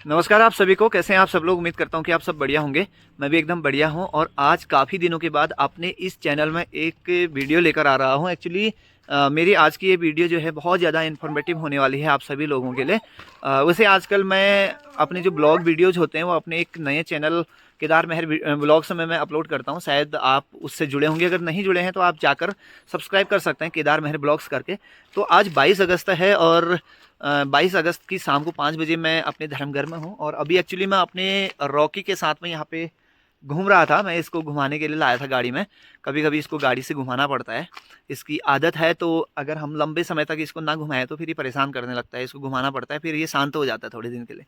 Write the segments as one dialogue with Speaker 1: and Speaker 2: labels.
Speaker 1: नमस्कार आप सभी को। कैसे हैं आप सब लोग। उम्मीद करता हूं कि आप सब बढ़िया होंगे। मैं भी एकदम बढ़िया हूं और आज काफ़ी दिनों के बाद अपने इस चैनल में एक वीडियो लेकर आ रहा हूं। एक्चुअली मेरी आज की ये वीडियो जो है बहुत ज़्यादा इन्फॉर्मेटिव होने वाली है आप सभी लोगों के लिए। वैसे आजकल मैं अपने जो ब्लॉग वीडियोज़ होते हैं वो अपने एक नए चैनल केदार मेहर ब्लॉग्स में मैं अपलोड करता हूं। शायद आप उससे जुड़े होंगे, अगर नहीं जुड़े हैं तो आप जाकर सब्सक्राइब कर सकते हैं केदार मेहर ब्लॉग्स करके। तो आज 22 अगस्त है और 22 अगस्त की शाम को 5 बजे मैं अपने धर्मघर में हूँ और अभी एक्चुअली मैं अपने रॉकी के साथ में यहाँ पे घूम रहा था। मैं इसको घुमाने के लिए लाया था गाड़ी में। कभी कभी इसको गाड़ी से घुमाना पड़ता है, इसकी आदत है। तो अगर हम लंबे समय तक इसको ना घुमाएं तो फिर ये परेशान करने लगता है। इसको घुमाना पड़ता है, फिर ये शांत हो जाता है थोड़े दिन के लिए।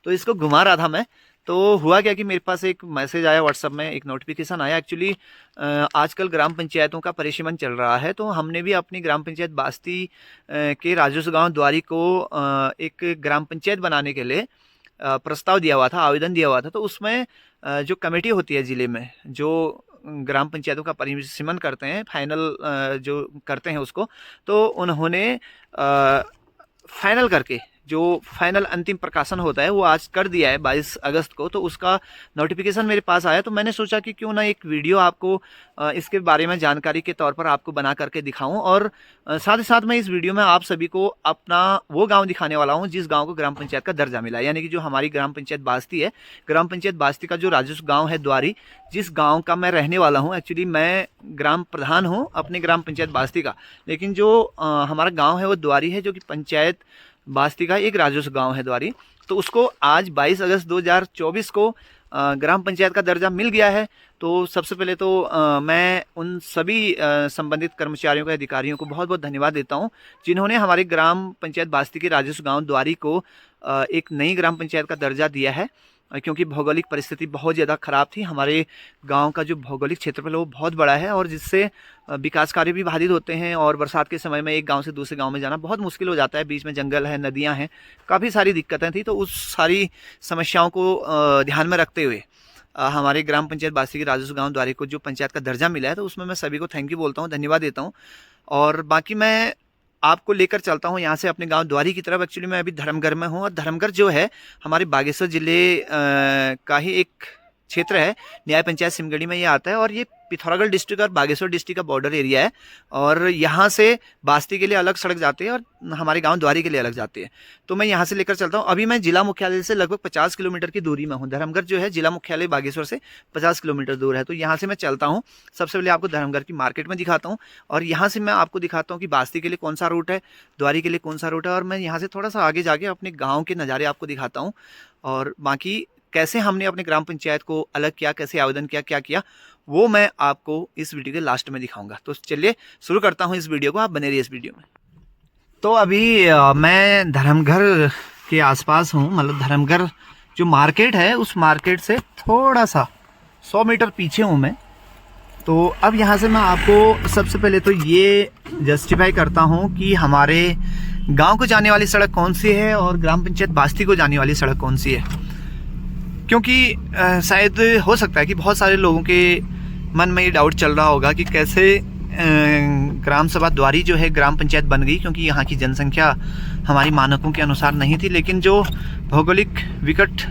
Speaker 1: तो इसको घुमा रहा था मैं। तो हुआ क्या कि मेरे पास एक मैसेज आया व्हाट्सअप में, एक नोटिफिकेशन आया। एक्चुअली आजकल ग्राम पंचायतों का परिसीमन चल रहा है, तो हमने भी अपनी ग्राम पंचायत बास्ती के राजस्व गांव द्वारी को एक ग्राम पंचायत बनाने के लिए प्रस्ताव दिया हुआ था, आवेदन दिया हुआ था। तो उसमें जो कमेटी होती है ज़िले में, जो ग्राम पंचायतों का परिसीमन करते हैं, फाइनल जो करते हैं उसको, तो उन्होंने फाइनल करके जो फाइनल अंतिम प्रकाशन होता है वो आज कर दिया है 22 अगस्त को। तो उसका नोटिफिकेशन मेरे पास आया, तो मैंने सोचा कि क्यों ना एक वीडियो आपको इसके बारे में जानकारी के तौर पर आपको बना करके दिखाऊं। और साथ ही साथ मैं इस वीडियो में आप सभी को अपना वो गांव दिखाने वाला हूं जिस गांव को ग्राम पंचायत का दर्जा मिला, यानी कि जो हमारी ग्राम पंचायत बास्ती है, ग्राम पंचायत बास्ती का जो राजस्व गाँव है द्वारी, जिस गाँव का मैं रहने वाला हूँ। एक्चुअली मैं ग्राम प्रधान हूँ अपने ग्राम पंचायत बास्ती का, लेकिन जो हमारा गाँव है वो द्वारी है, जो कि पंचायत बास्ती का एक राजस्व गांव है द्वारी। तो उसको आज 22 अगस्त 2024 को ग्राम पंचायत का दर्जा मिल गया है। तो सबसे पहले तो मैं उन सभी संबंधित कर्मचारियों को, अधिकारियों को बहुत बहुत धन्यवाद देता हूं जिन्होंने हमारे ग्राम पंचायत बास्ती के राजस्व गांव द्वारी को एक नई ग्राम पंचायत का दर्जा दिया है। क्योंकि भौगोलिक परिस्थिति बहुत ज़्यादा ख़राब थी। हमारे गांव का जो भौगोलिक क्षेत्रफल है वो बहुत बड़ा है और जिससे विकास कार्य भी बाधित होते हैं और बरसात के समय में एक गांव से दूसरे गांव में जाना बहुत मुश्किल हो जाता है। बीच में जंगल है, नदियां हैं, काफ़ी सारी दिक्कतें थी। तो उस सारी समस्याओं को ध्यान में रखते हुए हमारे ग्राम पंचायत बास्ती के राजस्व गाँव द्वारी को जो पंचायत का दर्जा मिला है, तो उसमें मैं सभी को थैंक यू बोलता हूँ, धन्यवाद देता हूँ। और बाकी मैं आपको लेकर चलता हूँ यहाँ से अपने गांव द्वारी की तरफ। एक्चुअली मैं अभी धर्मघर में हूँ और धर्मघर जो है हमारे बागेश्वर ज़िले का ही एक क्षेत्र है। न्याय पंचायत सिमगढ़ी में ये आता है और ये पिथौरागढ़ डिस्ट्रिक्ट और बागेश्वर डिस्ट्रिक्ट का बॉर्डर एरिया है। और यहाँ से बास्ती के लिए अलग सड़क जाती है और हमारे गांव द्वारी के लिए अलग जाती है। तो मैं यहाँ से लेकर चलता हूँ। अभी मैं जिला मुख्यालय से लगभग 50 किलोमीटर की दूरी में हूँ। धर्मघर जो है जिला मुख्यालय बागेश्वर से 50 किलोमीटर दूर है। तो यहाँ से मैं चलता हूँ। सबसे पहले आपको धर्मघर की मार्केट में दिखाता हूँ और यहाँ से मैं आपको दिखाता हूँ कि बास्ती के लिए कौन सा रूट है, द्वारी के लिए कौन सा रूट है। और मैं यहाँ से थोड़ा सा आगे जाके अपने गाँव के नज़ारे आपको दिखाता हूँ और बाकी कैसे हमने अपने ग्राम पंचायत को अलग किया, कैसे आवेदन किया, क्या किया, वो मैं आपको इस वीडियो के लास्ट में दिखाऊंगा। तो चलिए शुरू करता हूं इस वीडियो को, आप बने रहिए इस वीडियो में। तो अभी मैं धर्मघर के आसपास हूं, मतलब धर्मघर जो मार्केट है उस मार्केट से थोड़ा सा 100 मीटर पीछे हूं मैं। तो अब यहाँ से मैं आपको सबसे पहले तो ये जस्टिफाई करता हूँ कि हमारे गाँव को जाने वाली सड़क कौन सी है और ग्राम पंचायत बास्ती को जाने वाली सड़क कौन सी है। क्योंकि शायद हो सकता है कि बहुत सारे लोगों के मन में ये डाउट चल रहा होगा कि कैसे ग्राम सभा द्वारी जो है ग्राम पंचायत बन गई, क्योंकि यहाँ की जनसंख्या हमारी मानकों के अनुसार नहीं थी। लेकिन जो भौगोलिक विकट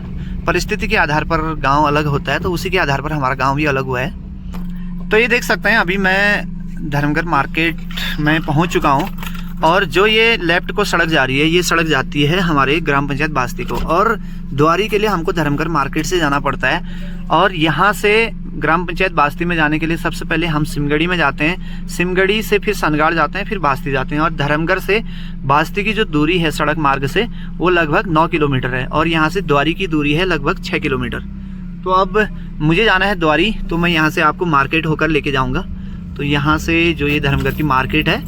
Speaker 1: परिस्थिति के आधार पर गांव अलग होता है, तो उसी के आधार पर हमारा गांव भी अलग हुआ है। तो ये देख सकते हैं अभी मैं धर्मघर मार्केट में पहुँच चुका हूँ और जो ये लेफ्ट को सड़क जा रही है, ये सड़क जाती है हमारे ग्राम पंचायत बास्ती को और द्वारी के लिए हमको धर्मघर मार्केट से जाना पड़ता है। और यहाँ से ग्राम पंचायत बास्ती में जाने के लिए सबसे पहले हम सिमगढ़ी में जाते हैं, सिमगढ़ी से फिर सनगाड़ जाते हैं, फिर बास्ती जाते हैं। और धर्मघर से बास्ती की जो दूरी है सड़क मार्ग से वो लगभग 9 किलोमीटर है और यहाँ से द्वारी की दूरी है लगभग 6 किलोमीटर। तो अब मुझे जाना है द्वारी, तो मैं यहाँ से आपको मार्केट होकर लेके जाऊँगा। तो यहाँ से जो ये धर्मघर की मार्केट है,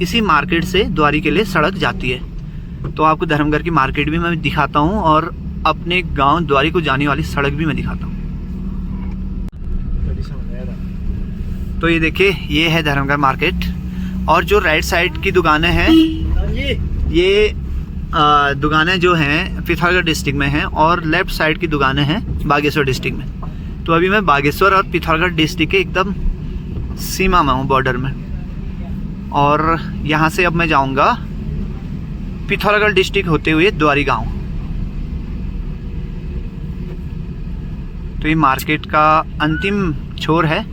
Speaker 1: इसी मार्केट से द्वारी के लिए सड़क जाती है। तो आपको धर्मघर की मार्केट भी मैं दिखाता हूँ और अपने गांव द्वारी को जाने वाली सड़क भी मैं दिखाता हूँ। तो ये देखिए, ये है धर्मघर मार्केट और जो राइट साइड की दुकानें हैं, ये दुकानें जो हैं पिथौरागढ़ डिस्ट्रिक्ट में हैं और लेफ्ट साइड की दुकानें हैं बागेश्वर डिस्ट्रिक्ट में। तो अभी मैं बागेश्वर और पिथौरागढ़ डिस्ट्रिक्ट के एकदम सीमा में हूँ, बॉर्डर में। और यहाँ से अब मैं जाऊँगा पिथौरागढ़ डिस्ट्रिक्ट होते हुए द्वारी गांव। तो ये मार्केट का अंतिम छोर है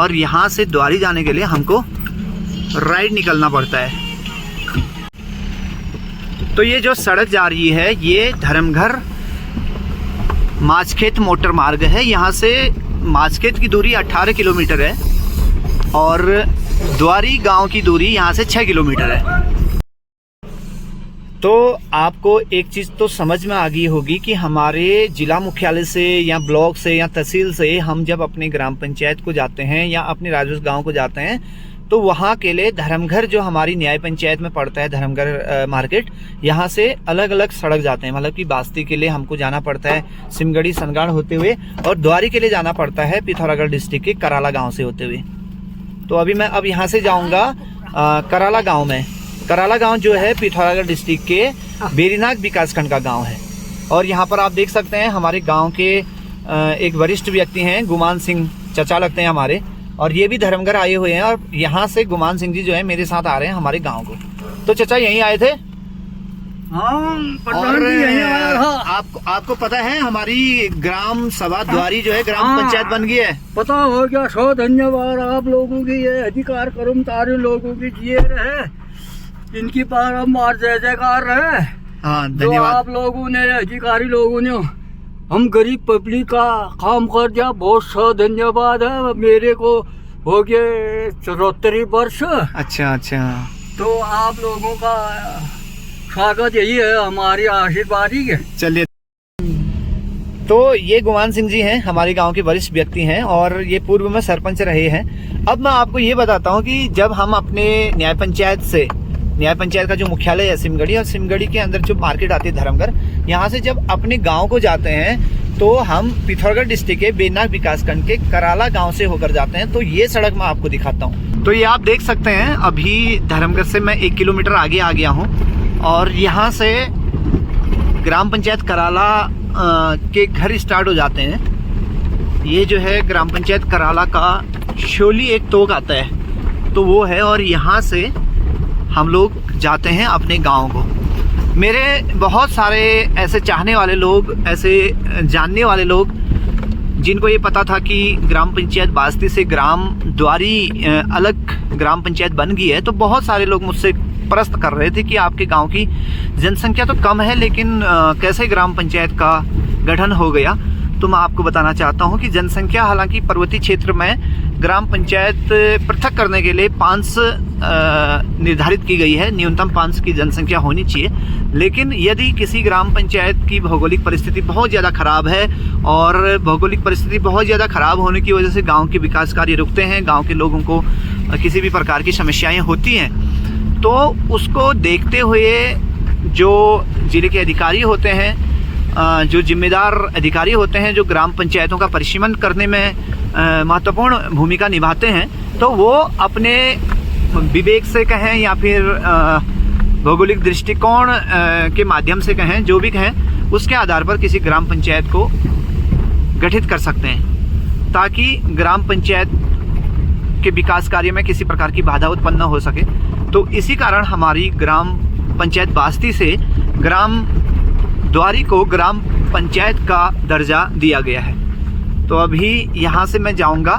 Speaker 1: और यहाँ से द्वारी जाने के लिए हमको राइट निकलना पड़ता है। तो ये जो सड़क जा रही है ये धर्मघर माचखेत मोटर मार्ग है। यहाँ से माचखेत की दूरी 18 किलोमीटर है और द्वारी गांव की दूरी यहाँ से 6 किलोमीटर है। तो आपको एक चीज़ तो समझ में आ गई होगी कि हमारे जिला मुख्यालय से या ब्लॉक से या तहसील से हम जब अपने ग्राम पंचायत को जाते हैं या अपने राजस्व गांव को जाते हैं तो वहाँ के लिए धर्मघर जो हमारी न्याय पंचायत में पड़ता है, धर्मघर मार्केट, यहाँ से अलग अलग सड़क जाते हैं। मतलब कि बास्ती के लिए हमको जाना पड़ता है सिमगढ़ी सनगाड़ होते हुए और द्वारी के लिए जाना पड़ता है पिथौरागढ़ डिस्ट्रिक्ट के कराला गाँव से होते हुए। तो अभी मैं यहाँ से जाऊँगा कराला गाँव में। कराला गांव जो है पिथौरागढ़ डिस्ट्रिक्ट के बेरीनाग विकासखंड का गांव है। और यहाँ पर आप देख सकते हैं हमारे गांव के एक वरिष्ठ व्यक्ति हैं, गुमान सिंह चचा लगते हैं हमारे, और ये भी धर्मघर आए हुए हैं। और यहाँ से गुमान सिंह जी जो है मेरे साथ आ रहे हैं हमारे गांव को। तो चचा यहीं आए थे? आपको पता है हमारी ग्राम सभा द्वारी जो है ग्राम पंचायत बन गई है?
Speaker 2: पता हो गया। सो धन्यवाद आप लोगों की, ये अधिकार कर्मचारी लोगों की जिए रहे, इनकी बारंबार जय जयकार रहे।
Speaker 1: हाँ, धन्यवाद।
Speaker 2: आप लोगों ने, अधिकारी लोगों ने हम गरीब पब्लिक का काम कर दिया, बहुत सा धन्यवाद है। मेरे को हो गए 74 वर्ष।
Speaker 1: अच्छा अच्छा।
Speaker 2: तो आप लोगों का स्वागत यही है, हमारी आशीर्वाद ही है।
Speaker 1: चलिए। तो ये गुमान सिंह जी हैं, हमारे गांव के वरिष्ठ व्यक्ति हैं और ये पूर्व में सरपंच रहे हैं। अब मैं आपको ये बताता हूँ कि जब हम अपने न्याय पंचायत का जो मुख्यालय है सिमगढ़ी, और सिमगढ़ी के अंदर जो मार्केट आती है धर्मघर, यहाँ से जब अपने गांव को जाते हैं तो हम पिथौरागढ़ डिस्ट्रिक्ट के बेरीनाग विकासखंड के कराला गांव से होकर जाते हैं। तो ये सड़क मैं आपको दिखाता हूँ। तो ये आप देख सकते हैं अभी धर्मघर से मैं 1 किलोमीटर आगे आ गया हूँ और यहाँ से ग्राम पंचायत कराला के घर स्टार्ट हो जाते हैं। ये जो है ग्राम पंचायत कराला का शोली एक तोक आता है, तो वो है। और यहाँ से हम लोग जाते हैं अपने गांव को। मेरे बहुत सारे ऐसे चाहने वाले लोग, ऐसे जानने वाले लोग जिनको ये पता था कि ग्राम पंचायत बास्ती से ग्राम द्वारी अलग ग्राम पंचायत बन गई है, तो बहुत सारे लोग मुझसे प्रश्न कर रहे थे कि आपके गांव की जनसंख्या तो कम है लेकिन कैसे ग्राम पंचायत का गठन हो गया। तो मैं आपको बताना चाहता हूं कि जनसंख्या, हालांकि पर्वतीय क्षेत्र में ग्राम पंचायत पृथक करने के लिए 5 निर्धारित की गई है, न्यूनतम 5 की जनसंख्या होनी चाहिए। लेकिन यदि किसी ग्राम पंचायत की भौगोलिक परिस्थिति बहुत ज़्यादा खराब है और भौगोलिक परिस्थिति बहुत ज़्यादा खराब होने की वजह से गांव के विकास कार्य रुकते हैं, गांव के लोगों को किसी भी प्रकार की समस्याएं होती हैं, तो उसको देखते हुए जो जिले के अधिकारी होते हैं, जो जिम्मेदार अधिकारी होते हैं, जो ग्राम पंचायतों का परिसीमन करने में महत्वपूर्ण भूमिका निभाते हैं, तो वो अपने विवेक से कहें या फिर भौगोलिक दृष्टिकोण के माध्यम से कहें, जो भी कहें, उसके आधार पर किसी ग्राम पंचायत को गठित कर सकते हैं ताकि ग्राम पंचायत के विकास कार्य में किसी प्रकार की बाधा उत्पन्न न हो सके। तो इसी कारण हमारी ग्राम पंचायत बास्ती से ग्राम द्वारी को ग्राम पंचायत का दर्जा दिया गया है। तो अभी यहाँ से मैं जाऊँगा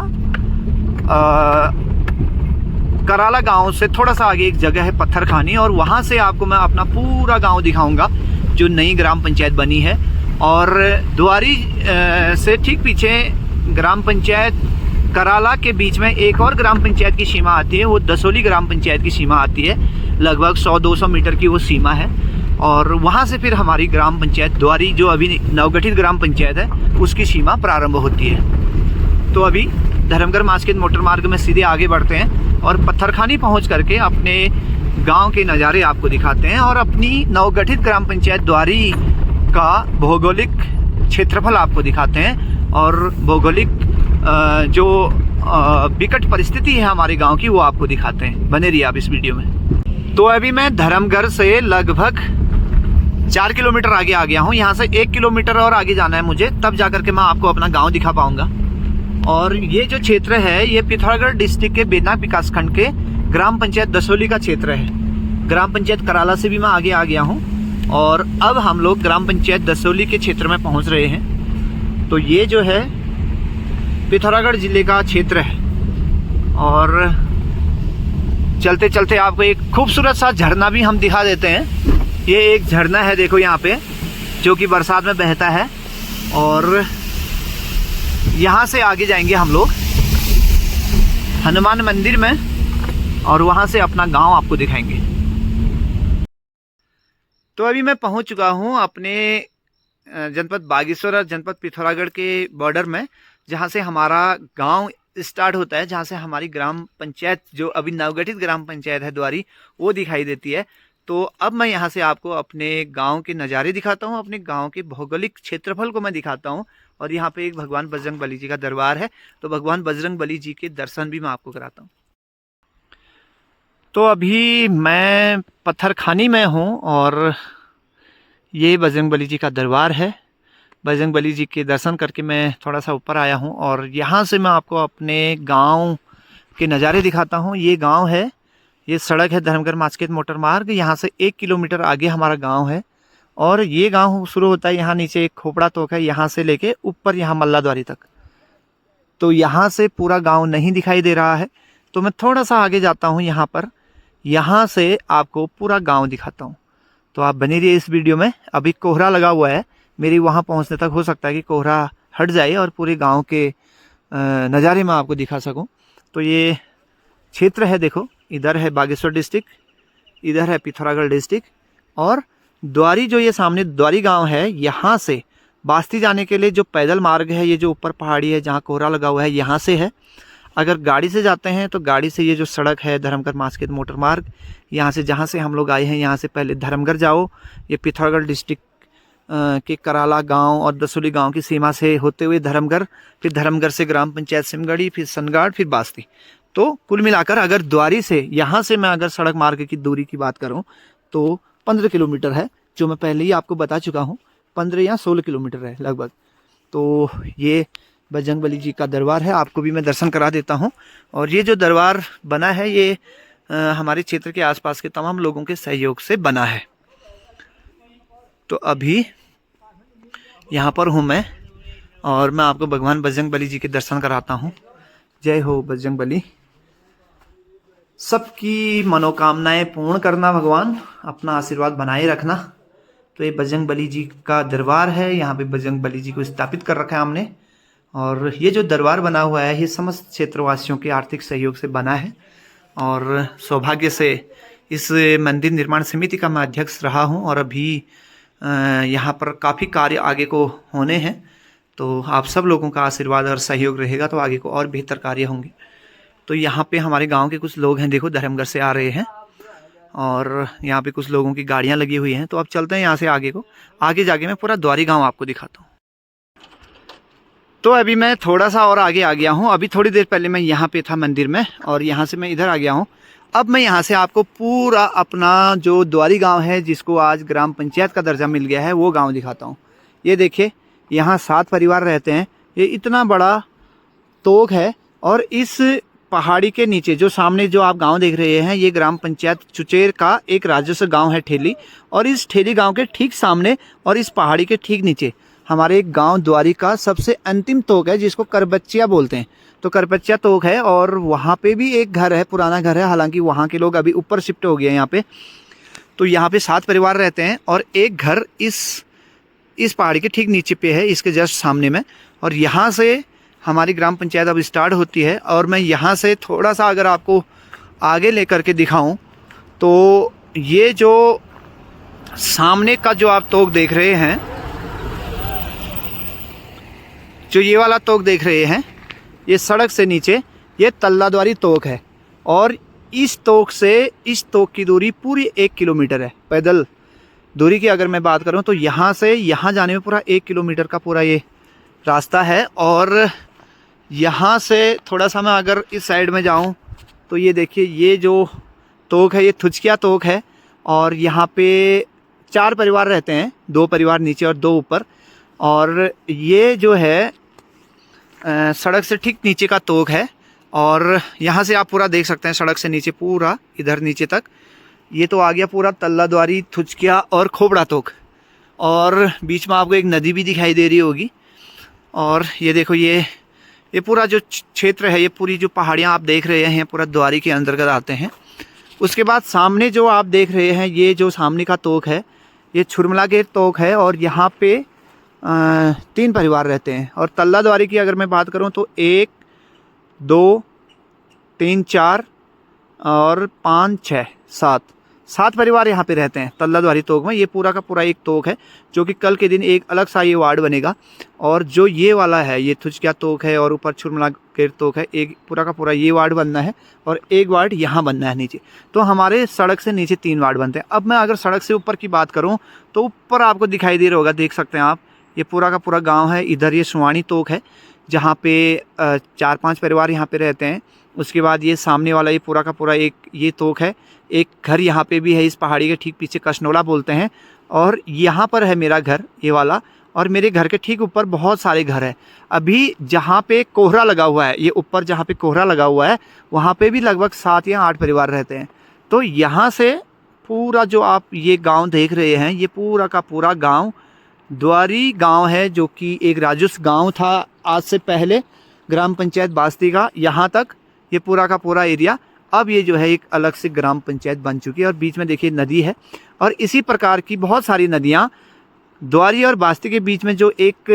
Speaker 1: कराला गांव से थोड़ा सा आगे एक जगह है पत्थरखानी, और वहाँ से आपको मैं अपना पूरा गांव दिखाऊंगा जो नई ग्राम पंचायत बनी है। और द्वारी से ठीक पीछे ग्राम पंचायत कराला के बीच में एक और ग्राम पंचायत की सीमा आती है, वो दसोली ग्राम पंचायत की सीमा आती है। लगभग 100-200 मीटर की वो सीमा है। और वहाँ से फिर हमारी ग्राम पंचायत द्वारी, जो अभी नवगठित ग्राम पंचायत है, उसकी सीमा प्रारंभ होती है। तो अभी धर्मघर माचखेत मोटर मार्ग में सीधे आगे बढ़ते हैं और पत्थरखानी पहुँच करके अपने गांव के नज़ारे आपको दिखाते हैं और अपनी नवगठित ग्राम पंचायत द्वारी का भौगोलिक क्षेत्रफल आपको दिखाते हैं और भौगोलिक जो विकट परिस्थिति है हमारे गांव की, वो आपको दिखाते हैं। बने रहिए आप इस वीडियो में। तो अभी मैं धर्मघर से लगभग 4 किलोमीटर आगे आ गया हूँ। यहाँ से 1 किलोमीटर और आगे जाना है मुझे, तब जाकर के मैं आपको अपना गांव दिखा पाऊंगा। और ये जो क्षेत्र है, ये पिथौरागढ़ डिस्ट्रिक्ट के बेरीनाग विकासखंड के ग्राम पंचायत दसोली का क्षेत्र है। ग्राम पंचायत कराला से भी मैं आगे आ गया हूँ और अब हम लोग ग्राम पंचायत दसोली के क्षेत्र में पहुँच रहे हैं। तो ये जो है पिथौरागढ़ ज़िले का क्षेत्र है। और चलते चलते आपको एक खूबसूरत सा झरना भी हम दिखा देते हैं। ये एक झरना है, देखो यहाँ पे, जो कि बरसात में बहता है। और यहाँ से आगे जाएंगे हम लोग हनुमान मंदिर में, और वहाँ से अपना गांव आपको दिखाएंगे। तो अभी मैं पहुँच चुका हूँ अपने जनपद बागेश्वर और जनपद पिथौरागढ़ के बॉर्डर में, जहाँ से हमारा गांव स्टार्ट होता है, जहाँ से हमारी ग्राम पंचायत, जो अभी नवगठित ग्राम पंचायत है द्वारी, वो दिखाई देती है। तो अब मैं यहाँ से आपको अपने गांव के नज़ारे दिखाता हूँ, अपने गांव के भौगोलिक क्षेत्रफल को मैं दिखाता हूँ। और यहाँ पे एक भगवान बजरंग बली जी का दरबार है, तो भगवान बजरंग बली जी के दर्शन भी मैं आपको कराता हूँ। तो अभी मैं पत्थरखानी में हूँ और ये बजरंग बली जी का दरबार है। बजरंग बली जी के दर्शन करके मैं थोड़ा सा ऊपर आया हूँ और यहाँ से मैं आपको अपने गांव के नज़ारे दिखाता हूँ। ये गांव है, ये सड़क है धर्मगढ़ माचकेत मोटर मार्ग, यहाँ से 1 किलोमीटर आगे हमारा गांव है। और ये गांव शुरू होता है, यहाँ नीचे एक खोपड़ा तोक है, यहाँ से लेके ऊपर यहाँ मल्लाद्वारी तक। तो यहाँ से पूरा गाँव नहीं दिखाई दे रहा है, तो मैं थोड़ा सा आगे जाता हूँ यहाँ पर, यहाँ से आपको पूरा गाँव दिखाता हूँ। तो आप बने रहिए इस वीडियो में। अभी कोहरा लगा हुआ है, मेरी वहाँ पहुँचने तक हो सकता है कि कोहरा हट जाए और पूरे गांव के नज़ारे मैं आपको दिखा सकूं। तो ये क्षेत्र है, देखो, इधर है बागेश्वर डिस्ट्रिक्ट, इधर है पिथौरागढ़ डिस्ट्रिक्ट, और द्वारी, जो ये सामने द्वारी गांव है, यहाँ से बास्ती जाने के लिए जो पैदल मार्ग है, ये जो ऊपर पहाड़ी है जहाँ कोहरा लगा हुआ है, यहाँ से है। अगर गाड़ी से जाते हैं तो गाड़ी से ये जो सड़क है धर्मगढ़ माचकेत मोटर मार्ग, यहाँ से, जहाँ से हम लोग आए हैं, यहाँ से पहले धर्मगढ़ जाओ, ये पिथौरागढ़ डिस्ट्रिक्ट के कराला गांव और दसोली गांव की सीमा से होते हुए धर्मगढ़, फिर धर्मगढ़ से ग्राम पंचायत सिमगढ़ी, फिर सनगाड़, फिर बास्ती। तो कुल मिलाकर अगर द्वारी से, यहाँ से मैं अगर सड़क मार्ग की दूरी की बात करूँ तो 15 किलोमीटर है, जो मैं पहले ही आपको बता चुका हूँ, 15 या 16 किलोमीटर है लगभग। तो ये बजरंग बली जी का दरबार है, आपको भी मैं दर्शन करा देता हूँ। और ये जो दरबार बना है, ये हमारे क्षेत्र के आसपास के तमाम लोगों के सहयोग से बना है। तो अभी यहाँ पर हूँ मैं, और मैं आपको भगवान बजरंग बली जी के दर्शन कराता हूँ। जय हो बजरंग बली। सबकी मनोकामनाएं पूर्ण करना भगवान, अपना आशीर्वाद बनाए रखना। तो ये बजरंग बली जी का दरबार है, यहाँ पे बजरंग बली जी को स्थापित कर रखा है हमने। और ये जो दरबार बना हुआ है, ये समस्त क्षेत्रवासियों के आर्थिक सहयोग से बना है। और सौभाग्य से इस मंदिर निर्माण समिति का मैं अध्यक्ष रहा हूँ, और अभी यहाँ पर काफ़ी कार्य आगे को होने हैं। तो आप सब लोगों का आशीर्वाद और सहयोग रहेगा तो आगे को और बेहतर कार्य होंगे। तो यहाँ पे हमारे गांव के कुछ लोग हैं, देखो धर्मगढ़ से आ रहे हैं, और यहाँ पे कुछ लोगों की गाड़ियाँ लगी हुई हैं। तो अब चलते हैं यहाँ से आगे को, आगे जाके मैं पूरा द्वारी गाँव आपको दिखाता हूँ। तो अभी मैं थोड़ा सा और आगे आ गया हूँ। अभी थोड़ी देर पहले मैं यहाँ पे था मंदिर में, और यहाँ से मैं इधर आ गया हूँ। अब मैं यहाँ से आपको पूरा अपना जो द्वारी गांव है, जिसको आज ग्राम पंचायत का दर्जा मिल गया है, वो गांव दिखाता हूँ। ये देखिए, यहाँ 7 परिवार रहते हैं। ये इतना बड़ा तोक है, और इस पहाड़ी के नीचे जो सामने जो आप गांव देख रहे हैं, ये ग्राम पंचायत चुचेर का एक राजस्व गांव है, ठेली। और इस ठेली गांव के ठीक सामने और इस पहाड़ी के ठीक नीचे हमारे एक गांव द्वारी का सबसे अंतिम तोक है, जिसको करबच्चिया बोलते हैं। तो करबच्चिया तोक है, और वहाँ पे भी एक घर है, पुराना घर है, हालांकि वहाँ के लोग अभी ऊपर शिफ्ट हो गए हैं यहाँ पे। तो यहाँ पे 7 परिवार रहते हैं, और एक घर इस पहाड़ी के ठीक नीचे पे है, इसके जस्ट सामने में। और यहाँ से हमारी ग्राम पंचायत अब स्टार्ट होती है। और मैं यहाँ से थोड़ा सा अगर आपको आगे लेकर के दिखाऊँ, तो ये जो सामने का जो आप तोक देख रहे हैं, जो ये वाला तोक देख रहे हैं, ये सड़क से नीचे ये तल्लाद्वारी तोक है। और इस तोक से इस तोक की दूरी पूरी 1 किलोमीटर है। पैदल दूरी की अगर मैं बात करूं तो यहाँ से यहाँ जाने में पूरा 1 किलोमीटर का पूरा ये रास्ता है। और यहाँ से थोड़ा सा मैं अगर इस साइड में जाऊं तो ये देखिए, ये जो तोक है, ये थुचकिया तोक है। और यहाँ पे 4 परिवार रहते हैं, 2 परिवार नीचे और 2 ऊपर। और ये जो है सड़क से ठीक नीचे का तोक है। और यहाँ से आप पूरा देख सकते हैं, सड़क से नीचे पूरा इधर नीचे तक। ये तो आ गया पूरा तल्लाद्वारी, थुचकिया और खोपड़ा तोक। और बीच में आपको एक नदी भी दिखाई दे रही होगी। और ये देखो, ये ये पूरा जो क्षेत्र है, ये पूरी जो पहाड़ियाँ आप देख रहे हैं पूरा द्वारी के अंतर्गत आते हैं। उसके बाद सामने जो आप देख रहे हैं, ये जो सामने का तोक है, ये छुरमला के तोक है और यहाँ पे 3 परिवार रहते हैं। और तल्ला द्वारी की अगर मैं बात करूँ तो 1 2 3 4 और 5 6 7 परिवार यहाँ पे रहते हैं तल्ला द्वारी तोक में। ये पूरा का पूरा एक तोक है जो कि कल के दिन एक अलग सा ये वार्ड बनेगा। और जो ये वाला है, ये थुचकिया तोक है और ऊपर छुरमला के तोक है, एक पूरा का पूरा ये वार्ड बनना है और एक वार्ड यहाँ बनना है नीचे। तो हमारे सड़क से नीचे 3 वार्ड बनते हैं। अब मैं अगर सड़क से ऊपर की बात करूँ तो ऊपर आपको दिखाई दे रहा होगा, देख सकते हैं आप, ये पूरा का पूरा गाँव है। इधर ये सुवानी तोक है जहाँ पे 4-5 परिवार यहाँ पे रहते हैं। उसके बाद ये सामने वाला ये पूरा का पूरा एक ये तोक है। एक घर यहाँ पे भी है इस पहाड़ी के ठीक पीछे, कशनोला बोलते हैं। और यहाँ पर है मेरा घर, ये वाला, और मेरे घर के ठीक ऊपर बहुत सारे घर हैं। अभी जहाँ पे कोहरा लगा हुआ है, ये ऊपर जहाँ पे कोहरा लगा हुआ है, वहाँ पे भी लगभग 7 या 8 परिवार रहते हैं। तो यहाँ से पूरा जो आप ये गाँव देख रहे हैं, ये पूरा का पूरा गाँव द्वारी गाँव है, जो कि एक राजस्व गाँव था आज से पहले, ग्राम पंचायत बास्ती का। यहाँ तक ये पूरा का पूरा एरिया अब ये जो है एक अलग से ग्राम पंचायत बन चुकी है। और बीच में देखिए नदी है। और इसी प्रकार की बहुत सारी नदियाँ द्वारी और बास्ती के बीच में जो एक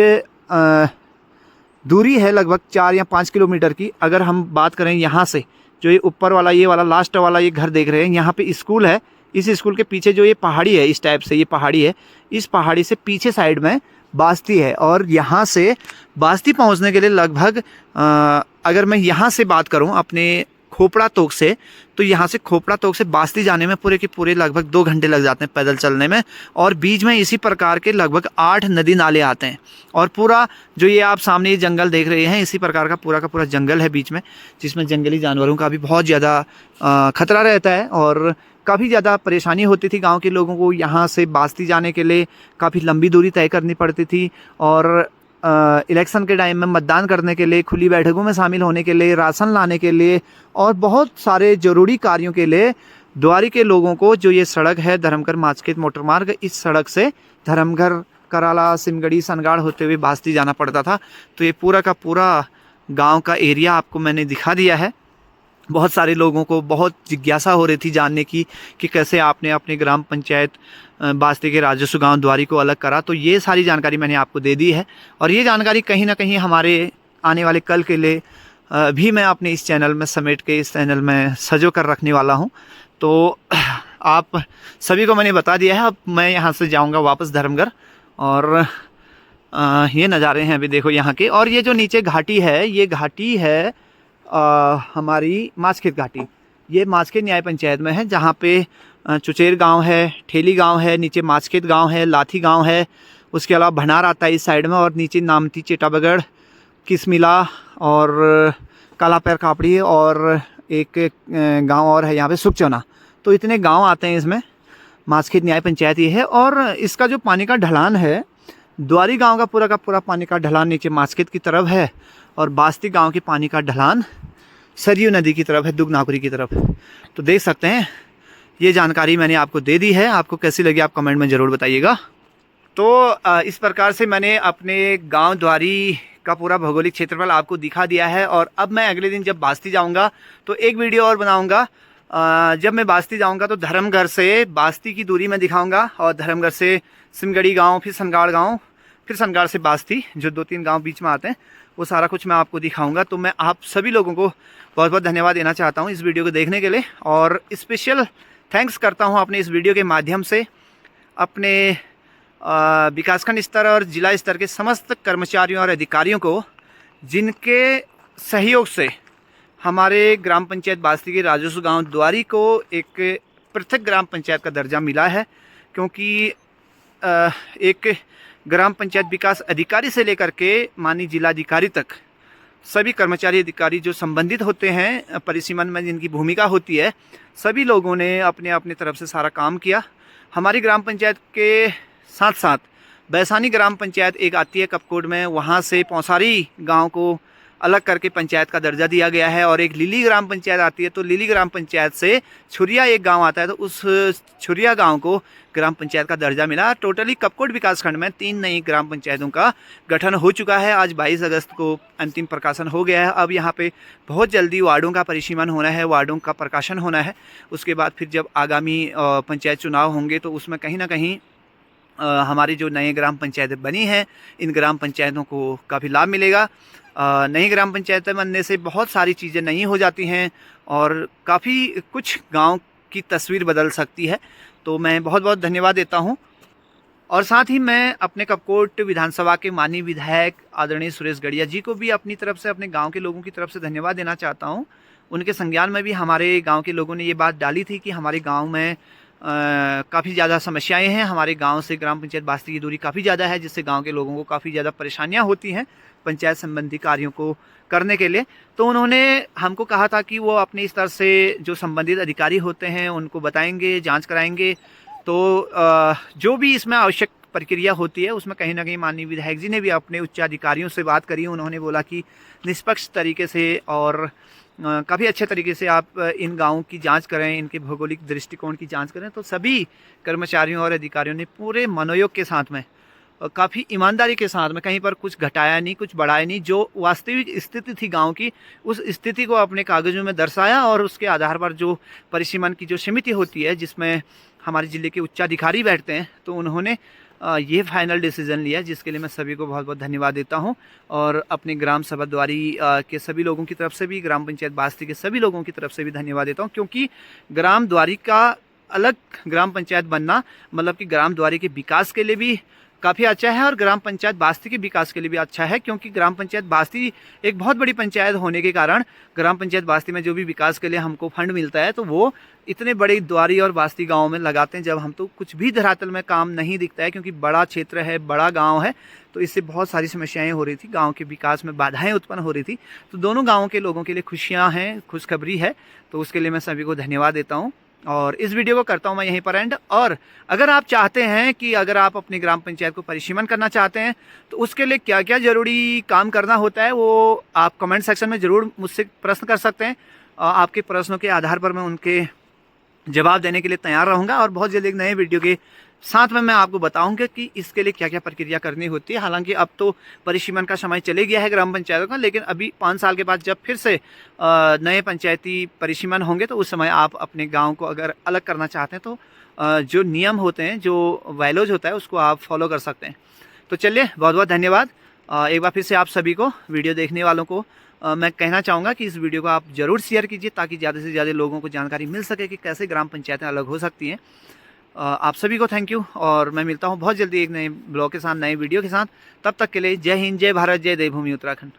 Speaker 1: दूरी है लगभग 4 या 5 किलोमीटर की, अगर हम बात करें यहाँ से, जो ये ऊपर वाला ये वाला लास्ट वाला ये घर देख रहे हैं, यहाँ पे स्कूल है। इस स्कूल के पीछे जो ये पहाड़ी है, इस टाइप से ये पहाड़ी है, इस पहाड़ी से पीछे साइड में बास्ती है। और यहाँ से बास्ती पहुँचने के लिए लगभग अगर मैं यहाँ से बात करूँ अपने खोपड़ा तोक से, तो यहाँ से खोपड़ा तोक से बास्ती जाने में पूरे के पूरे लगभग 2 घंटे लग जाते हैं पैदल चलने में। और बीच में इसी प्रकार के लगभग 8 नदी नाले आते हैं। और पूरा जो ये आप सामने ये जंगल देख रहे हैं, इसी प्रकार का पूरा जंगल है बीच में, जिसमें जंगली जानवरों का भी बहुत ज़्यादा खतरा रहता है। और काफ़ी ज़्यादा परेशानी होती थी गांव के लोगों को यहाँ से बास्ती जाने के लिए, काफ़ी लंबी दूरी तय करनी पड़ती थी। और इलेक्शन के टाइम में मतदान करने के लिए, खुली बैठकों में शामिल होने के लिए, राशन लाने के लिए और बहुत सारे ज़रूरी कार्यों के लिए द्वारी के लोगों को जो ये सड़क है धर्मघर माचखेत मोटर मार्ग, इस सड़क से धर्मघर, कराला, सिमगड़ी, सनगाड़ होते हुए बास्ती जाना पड़ता था। तो ये पूरा का पूरा गांव का एरिया आपको मैंने दिखा दिया है। बहुत सारे लोगों को बहुत जिज्ञासा हो रही थी जानने की कि कैसे आपने अपने ग्राम पंचायत बास्ती के राजस्व गांव द्वारी को अलग करा। तो ये सारी जानकारी मैंने आपको दे दी है। और ये जानकारी कहीं ना कहीं हमारे आने वाले कल के लिए भी मैं अपने इस चैनल में समेट के इस चैनल में सजो कर रखने वाला हूँ। तो आप सभी को मैंने बता दिया है। अब मैं यहाँ से जाऊँगा वापस धर्मघर। और ये नज़ारे हैं अभी देखो यहाँ के। और ये जो नीचे घाटी है, ये घाटी है हमारी माचखेत घाटी। ये माचखेत न्याय पंचायत में है, जहाँ पे चुचेर गांव है, ठेली गांव है, नीचे माचखेत गांव है, लाथी गांव है, उसके अलावा भनार आता है इस साइड में, और नीचे नामती, चेटाबगढ़, किसमिला और कालापैर कापड़ी, और एक गांव और है यहाँ पे सुखचौना। तो इतने गांव आते हैं इसमें। माचखेत न्याय पंचायत ये है। और इसका जो पानी का ढलान है, द्वारी गांव का पूरा पानी का ढलान नीचे माचखेत की तरफ है, और बास्ती गांव के पानी का ढलान सरयू नदी की तरफ है, दुगनाकुरी की तरफ। तो देख सकते हैं, ये जानकारी मैंने आपको दे दी है। आपको कैसी लगी आप कमेंट में ज़रूर बताइएगा। तो इस प्रकार से मैंने अपने गांव द्वारी का पूरा भौगोलिक क्षेत्रफल आपको दिखा दिया है। और अब मैं अगले दिन जब बास्ती जाऊंगा तो एक वीडियो और बनाऊंगा। जब मैं बास्ती जाऊंगा तो धर्मघर से बास्ती की दूरी में दिखाऊंगा, और धर्मघर से सिमगड़ी गांव, फिर सनगाड़ गांव, फिर सनगाड़ से बास्ती, जो 2-3 गांव बीच में आते हैं, वो सारा कुछ मैं आपको दिखाऊंगा। तो मैं आप सभी लोगों को बहुत बहुत धन्यवाद देना चाहता हूं इस वीडियो को देखने के लिए। और स्पेशल थैंक्स करता हूं अपने इस वीडियो के माध्यम से अपने विकासखंड स्तर और जिला स्तर के समस्त कर्मचारियों और अधिकारियों को, जिनके सहयोग से हमारे ग्राम पंचायत बास्ती के राजस्व गांव द्वारी को एक पृथक ग्राम पंचायत का दर्जा मिला है। क्योंकि एक ग्राम पंचायत विकास अधिकारी से लेकर के माननीय जिलाधिकारी तक सभी कर्मचारी अधिकारी जो संबंधित होते हैं, परिसीमन में जिनकी भूमिका होती है, सभी लोगों ने अपने अपने तरफ से सारा काम किया। हमारी ग्राम पंचायत के साथ साथ बैसानी ग्राम पंचायत एक आती है कपकोट में, वहाँ से पौसारी गांव को अलग करके पंचायत का दर्जा दिया गया है। और एक लिली ग्राम पंचायत आती है, तो लिली ग्राम पंचायत से छुरिया एक गांव आता है, तो उस छुरिया गांव को ग्राम पंचायत का दर्जा मिला। टोटली कपकोट विकासखंड में 3 नई ग्राम पंचायतों का गठन हो चुका है। आज 22 अगस्त को अंतिम प्रकाशन हो गया है। अब यहाँ पे बहुत जल्दी वार्डों का परिसीमन होना है, वार्डों का प्रकाशन होना है। उसके बाद फिर जब आगामी पंचायत चुनाव होंगे तो उसमें कहीं ना कहीं हमारी जो नए ग्राम पंचायतें बनी हैं, इन ग्राम पंचायतों को काफ़ी लाभ मिलेगा। नई ग्राम पंचायतें बनने से बहुत सारी चीज़ें नई हो जाती हैं और काफ़ी कुछ गांव की तस्वीर बदल सकती है। तो मैं बहुत बहुत धन्यवाद देता हूं। और साथ ही मैं अपने कपकोट विधानसभा के माननीय विधायक आदरणीय सुरेश गड़िया जी को भी अपनी तरफ से, अपने गांव के लोगों की तरफ से धन्यवाद देना चाहता हूं। उनके संज्ञान में भी हमारे गांव के लोगों ने ये बात डाली थी कि हमारे गांव में काफ़ी ज़्यादा समस्याएं हैं। हमारे गांव से ग्राम पंचायत बास्ती की दूरी काफ़ी ज़्यादा है, जिससे गांव के लोगों को काफ़ी ज़्यादा परेशानियां होती हैं पंचायत संबंधी कार्यों को करने के लिए। तो उन्होंने हमको कहा था कि वो अपने स्तर से जो संबंधित अधिकारी होते हैं उनको बताएंगे, जांच कराएंगे। तो जो भी इसमें आवश्यक प्रक्रिया होती है उसमें कहीं ना कहीं माननीय विधायक जी ने भी अपने उच्च अधिकारियों से बात करी। उन्होंने बोला कि निष्पक्ष तरीके से और काफ़ी अच्छे तरीके से आप इन गाँवों की जांच करें, इनके भौगोलिक दृष्टिकोण की जांच करें। तो सभी कर्मचारियों और अधिकारियों ने पूरे मनोयोग के साथ में, काफ़ी ईमानदारी के साथ में, कहीं पर कुछ घटाया नहीं, कुछ बढ़ाया नहीं, जो वास्तविक स्थिति थी गांव की, उस स्थिति को अपने कागज़ों में दर्शाया। और उसके आधार पर जो परिसीमन की जो समिति होती है जिसमें हमारे ज़िले के उच्चाधिकारी बैठते हैं, तो उन्होंने ये फाइनल डिसीजन लिया, जिसके लिए मैं सभी को बहुत बहुत धन्यवाद देता हूं। और अपने ग्राम सभा द्वारी के सभी लोगों की तरफ से भी, ग्राम पंचायत बास्ती के सभी लोगों की तरफ से भी धन्यवाद देता हूं, क्योंकि ग्राम द्वारी का अलग ग्राम पंचायत बनना मतलब कि ग्राम द्वारी के विकास के लिए भी काफ़ी अच्छा है और ग्राम पंचायत बास्ती के विकास के लिए भी अच्छा है। क्योंकि ग्राम पंचायत बास्ती एक बहुत बड़ी पंचायत होने के कारण ग्राम पंचायत बास्ती में जो भी विकास के लिए हमको फंड मिलता है तो वो इतने बड़े द्वारी और बास्ती गांव में लगाते हैं, जब हम तो कुछ भी धरातल में काम नहीं दिखता है, क्योंकि बड़ा क्षेत्र है, बड़ा गाँव है। तो इससे बहुत सारी समस्याएं हो रही थी, गाँव के विकास में बाधाएं उत्पन्न हो रही थी। तो दोनों गाँवों के लोगों के लिए खुशियाँ हैं, खुशखबरी है। तो उसके लिए मैं सभी को धन्यवाद देता हूँ और इस वीडियो को करता हूं मैं यहीं पर एंड। और अगर आप चाहते हैं कि अगर आप अपनी ग्राम पंचायत को परिसीमन करना चाहते हैं तो उसके लिए क्या क्या ज़रूरी काम करना होता है, वो आप कमेंट सेक्शन में ज़रूर मुझसे प्रश्न कर सकते हैं। आपके प्रश्नों के आधार पर मैं उनके जवाब देने के लिए तैयार रहूँगा। और बहुत जल्द एक नए वीडियो के साथ में मैं आपको बताऊंगा कि इसके लिए क्या क्या प्रक्रिया करनी होती है। हालांकि अब तो परिसीमन का समय चले गया है ग्राम पंचायतों का, लेकिन अभी 5 साल के बाद जब फिर से नए पंचायती परिसीमन होंगे तो उस समय आप अपने गांव को अगर अलग करना चाहते हैं तो जो नियम होते हैं, जो वायलोज होता है, उसको आप फॉलो कर सकते हैं। तो चलिए, बहुत बहुत धन्यवाद। एक बार फिर से आप सभी को, वीडियो देखने वालों को मैं कहना चाहूँगा कि इस वीडियो को आप ज़रूर शेयर कीजिए, ताकि ज़्यादा से ज़्यादा लोगों को जानकारी मिल सके कि कैसे ग्राम पंचायतें अलग हो सकती हैं। आप सभी को थैंक यू और मैं मिलता हूँ बहुत जल्दी एक नए ब्लॉग के साथ, नए वीडियो के साथ। तब तक के लिए जय हिंद, जय भारत, जय देवभूमि उत्तराखंड।